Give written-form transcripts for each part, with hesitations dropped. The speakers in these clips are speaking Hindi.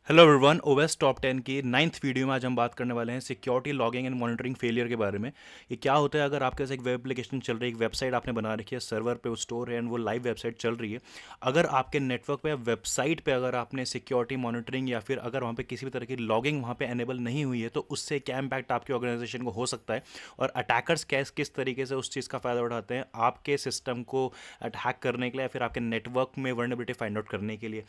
हेलो एवरीवन, ओएस टॉप 10 की नाइन्थ वीडियो में आज हम बात करने वाले हैं security logging and monitoring failure के बारे में। ये क्या होता है अगर आपके पास एक वेब एप्लीकेशन चल रही है, एक वेबसाइट आपने बना रखी है, सर्वर पे वो स्टोर है एंड वो लाइव वेबसाइट चल रही है। अगर आपके नेटवर्क पे या वेबसाइट पे अगर आपने सिक्योरिटी मॉनिटरिंग या फिर अगर वहाँ पे किसी भी तरह की लॉगिंग वहाँ पे एनेबल नहीं हुई है तो उससे क्या इम्पैक्ट आपकी ऑर्गेनाइजेशन को हो सकता है और अटैकर्स किस तरीके से उस चीज़ का फ़ायदा उठाते हैं आपके सिस्टम को अटैक करने के लिए या फिर आपके नेटवर्क में वर्नेबिलिटी फाइंड आउट करने के लिए।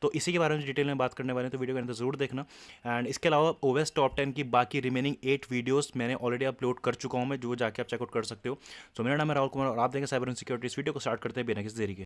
तो इसी के बारे में डिटेल में बात करने वाले हैं, तो वीडियो को अंदर जरूर देखना। एंड इसके अलावा ओएस टॉप 10 की बाकी रिमेनिंग 8 वीडियोस मैंने ऑलरेडी अपलोड कर चुका हूं, मैं जो जाके आप चेकआउट कर सकते हो। सो मेरा नाम है राहुल कुमार और आप देखेंगे साइबर एंड सिक्योरिटी। इस वीडियो को स्टार्ट करते हैं बिना किसी देरी के।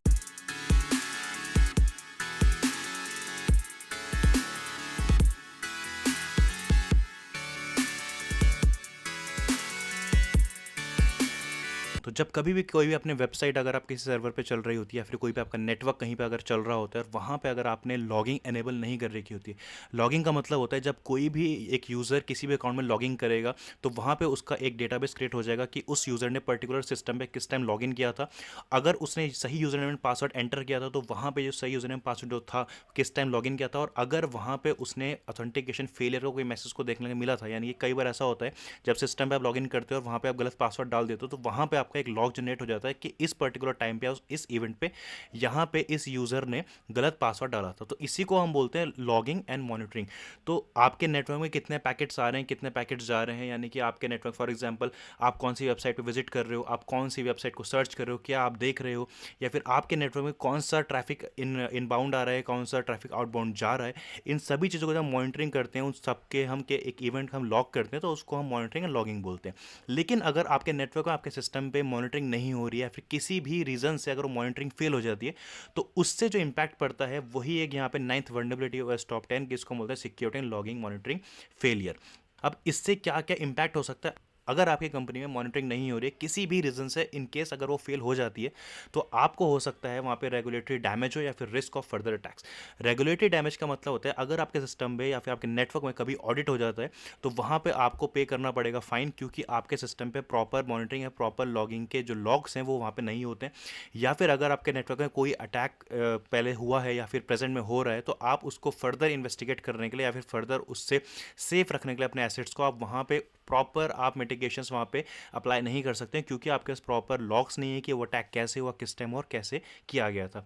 तो जब कभी भी कोई भी अपने वेबसाइट अगर आप किसी सर्वर पे चल रही होती है या फिर कोई भी आपका नेटवर्क कहीं पे अगर चल रहा होता है और वहाँ पे अगर आपने लॉगिंग एनेबल नहीं कर रखी होती है। लॉगिंग का मतलब होता है जब कोई भी एक यूज़र किसी भी अकाउंट में लॉगिंग करेगा तो वहाँ पे उसका एक डेटाबेस क्रिएट हो जाएगा कि उस यूज़र ने पर्टिकुलर सिस्टम पे किस टाइम लॉगिन किया था। अगर उसने सही user name and password enter किया था तो वहाँ पे जो सही यूज़र नेम पासवर्ड जो था किस टाइम लॉगिन किया था, और अगर वहाँ पे उसने ऑथेंटिकेशन फेलियर का कोई मैसेज को देखने को मिला था, यानी कि कई बार ऐसा होता है जब सिस्टम पे आप लॉगिन करते हो और वहाँ पे आप गलत पासवर्ड डाल देते हो तो वहाँ पे आपका एक लॉग जनरेट हो जाता है कि इस पर्टिकुलर टाइम पे इस इवेंट पे यहाँ पे इस यूज़र ने गलत पासवर्ड डाला था। तो इसी को हम बोलते हैं लॉगिंग एंड मॉनिटरिंग। तो आपके नेटवर्क में कितने पैकेट्स आ रहे हैं, कितने पैकेट्स जा रहे हैं, यानी कि आपके नेटवर्क फॉर एग्जांपल आप कौन सी वेबसाइट पे विजिट कर रहे हो, आप कौन सी वेबसाइट को सर्च कर रहे हो, क्या आप देख रहे हो, या फिर आपके नेटवर्क में कौन सा ट्रैफिक इनबाउंड आ रहा है, कौन सा ट्रैफिक आउटबाउंड जा रहा है। इन सभी चीज़ों को जब मॉनिटरिंग करते हैं, उन सबके हम के एक इवेंट हम लॉग करते हैं तो उसको हम मॉनिटरिंग एंड लॉगिंग बोलते हैं। लेकिन अगर आपके नेटवर्क में आपके सिस्टम पे मॉनिटरिंग नहीं हो रही है, फिर किसी भी रीज़न से अगर वो मॉनिटरिंग फेल हो जाती है तो उससे जो इम्पैक्ट पड़ता है वही एक यहाँ पे नाइन्थ वर्नेबिलिटी ओएस टॉप 10 जिसको बोलते हैं security and logging monitoring failure. अब इससे क्या क्या इम्पैक्ट हो सकता है अगर आपकी कंपनी में मॉनिटरिंग नहीं हो रही है किसी भी रीज़न से, इन केस अगर वो फेल हो जाती है तो आपको हो सकता है वहाँ पे रेगुलेटरी डैमेज हो या फिर risk of further attacks. Regulatory damage का मतलब होता है अगर आपके सिस्टम में या फिर आपके नेटवर्क में कभी ऑडिट हो जाता है तो वहाँ पे आपको पे करना पड़ेगा फाइन, क्योंकि आपके सिस्टम पे प्रॉपर मॉनिटरिंग या प्रॉपर लॉगिंग के जो लॉग्स हैं वो वहाँ पे नहीं होते हैं। या फिर अगर आपके नेटवर्क में कोई अटैक पहले हुआ है या फिर प्रेजेंट में हो रहा है तो आप उसको फर्दर इन्वेस्टिगेट करने के लिए या फिर फर्दर उससे सेफ रखने के लिए अपने एसेट्स को आप वहाँ पे प्रॉपर आप मिटिगेशंस वहाँ पे अप्लाई नहीं कर सकते हैं, क्योंकि आपके पास प्रॉपर लॉग्स नहीं है कि वो अटैक कैसे हुआ, किस टाइम और कैसे किया गया था।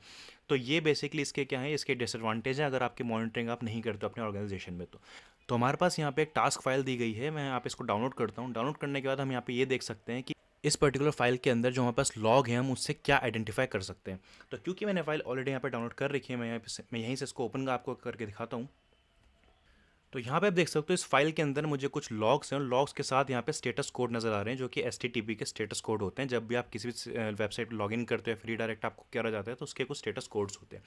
तो ये बेसिकली इसके क्या है, इसके डिसएडवांटेज है अगर आपकी मॉनिटरिंग आप नहीं करते अपने ऑर्गेनाइजेशन में। तो हमारे पास यहाँ पे एक टास्क फाइल दी गई है, मैं यहाँ पे इसको डाउनलोड करता हूँ। डाउनलोड करने के बाद हम यहाँ पे ये देख सकते हैं कि इस पर्टिकुलर फाइल के अंदर जो हमारे पास लॉग है हम उससे क्या आइडेंटिफाई कर सकते हैं। तो क्योंकि मैंने फाइल ऑलरेडी यहाँ पे डाउनलोड कर रखी है, मैं यहीं से इसको ओपन आपको करके दिखाता हूँ। तो यहाँ पे आप देख सकते हो इस फाइल के अंदर मुझे कुछ लॉग्स हैं और लॉग्स के साथ यहाँ पे स्टेटस कोड नज़र आ रहे हैं जो कि एचटीटीपी के स्टेटस कोड होते हैं। जब भी आप किसी भी वेबसाइट पर लॉगिन करते हो फ्री डायरेक्ट आपको करा जाता है तो उसके कुछ स्टेटस कोड्स होते हैं।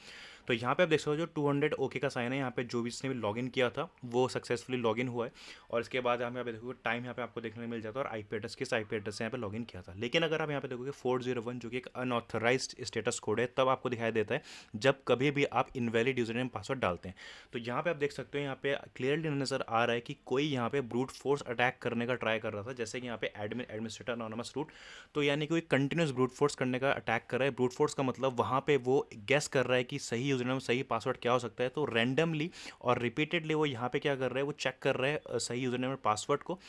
तो यहाँ पे आप देख सकते हो जो 200 ओके का साइन है, यहाँ पे जो भी इसने भी लॉगिन किया था वो सक्सेसफुली लॉगिन हुआ है। और इसके बाद यहाँ पे देखोगे टाइम यहाँ पे आपको देखने को मिल जाता है और आईपी एड्रेस किस आईपी एड्रेस से यहाँ पे लॉगिन किया था। लेकिन अगर आप यहाँ पे देखोगे 401 जो कि एक अनऑथराइज्ड स्टेटस कोड है तब आपको दिखाई देता है जब कभी भी आप इनवैलिड यूजर नेम पासवर्ड डालते हैं। तो यहाँ पे आप देख सकते हो यहाँ पे क्लियरली नजर आ रहा है कि कोई यहाँ पे ब्रूट फोर्स अटैक करने का ट्राई कर रहा था, जैसे कि यहाँ पे एडमिनिस्ट्रेटर अनोनमस रूट। तो यानी कि कोई कंटिन्यूस ब्रूट फोर्स करने का अटैक कर रहा है। ब्रूट फोर्स का मतलब वहाँ पे वो गेस कर रहा है कि सही यूजर नेम सही पासवर्ड क्या हो सकता है, तो रैंडमली और रिपीटेडली वो यहाँ पे क्या कर रहा है, वो चेक कर रहा है सही यूजर नेम और पासवर्ड को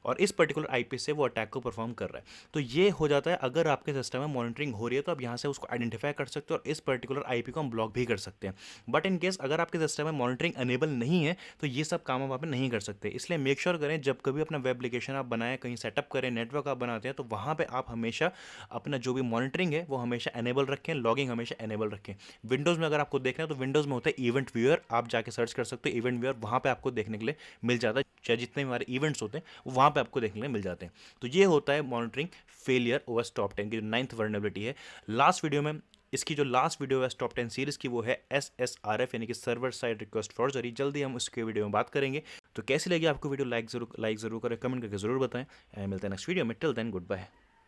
और इस पर्टिकुलर आईपी से वो अटैक को परफॉर्म कर रहा है। तो ये हो जाता है अगर आपके सिस्टम में मॉनिटरिंग हो रही है तो आप यहाँ से उसको आइडेंटिफाई कर सकते हो और इस पर्टिकुलर आईपी को हम ब्लॉक भी कर सकते हैं। बट इन केस अगर आपके सिस्टम में मॉनिटरिंग अनेबल नहीं है तो ये सब काम आप वहाँ पे नहीं कर सकते। इसलिए मेक श्योर करें जब कभी अपना वेब एप्लीकेशन आप बनाएं, कहीं सेटअप करें, नेटवर्क आप बनाते हैं तो वहाँ पर आप हमेशा अपना जो भी मॉनिटरिंग है वो हमेशा एनेबल रखें, लॉगिंग हमेशा एनेबल रखें। विंडोज़ में अगर आपको देखना है तो विंडोज़ में होता है इवेंट व्यूअर, आप जाके सर्च कर सकते हो इवेंट व्यूअर, वहाँ पे आपको देखने के लिए मिल जाता है। चाहे जितने भी हमारे इवेंट्स होते हैं वहाँ पे आपको देखने के लिए मिल जाते हैं। तो ये होता है मॉनिटरिंग फेलियर ओएस टॉप 10 की जो नाइन्थ वर्नेबिलिटी है। लास्ट वीडियो में इसकी जो लास्ट वीडियो है टॉप 10 सीरीज की वो है SSRF यानी कि सर्वर साइड रिक्वेस्ट फॉर्जरी। जल्दी हम उसके वीडियो में बात करेंगे। तो कैसी लगी आपको वीडियो, लाइक जरूर करें, कमेंट करके जरूर बताएं। मिलते हैं नेक्स्ट वीडियो में। Till then good bye.